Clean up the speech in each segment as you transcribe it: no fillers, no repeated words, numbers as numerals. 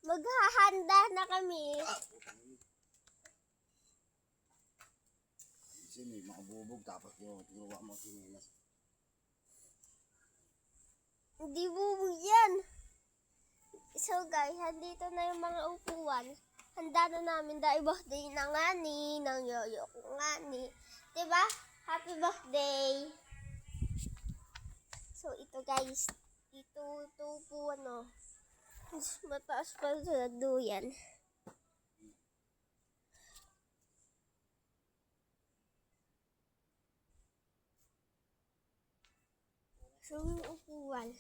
Maghahanda na kami. Kasi may makabubog tapos yung tinuwa mo sinilas. Hindi bubog yan. So guys, andito na yung mga upuan. Handa na namin dahil birthday na nga ni, ng yoyo ko nga ni. Diba? Happy birthday! So ito guys, ito po ano. Mataas pa sa duyan. So yung upuan.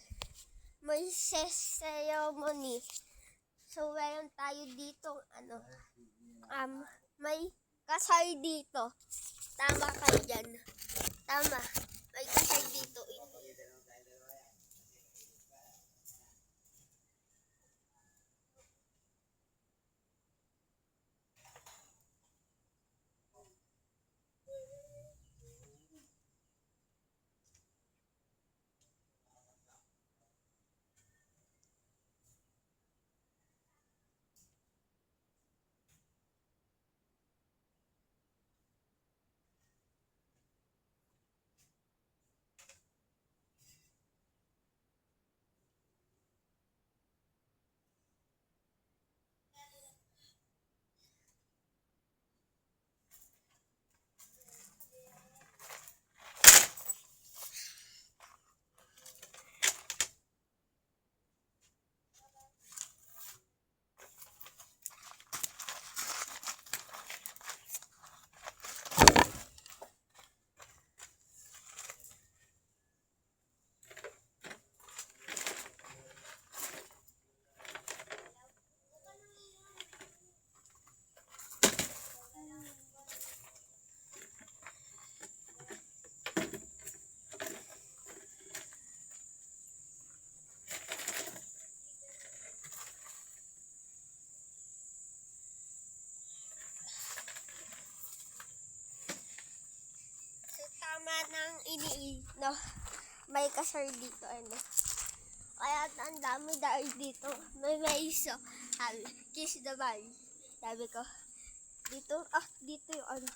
May ceremony. So, meron tayo dito, may kasal dito. Tama kayo dyan. Tama. May kasal dito. Nang no, may kasal dito kaya ang dami dahil dito may iso kiss the bye sabi ko dito dito yung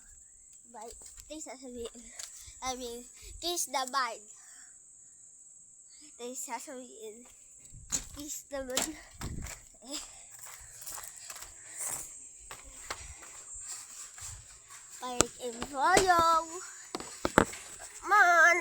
bye tayo sasabihin kiss the bye tayo sasabihin kiss naman kahit impoyong man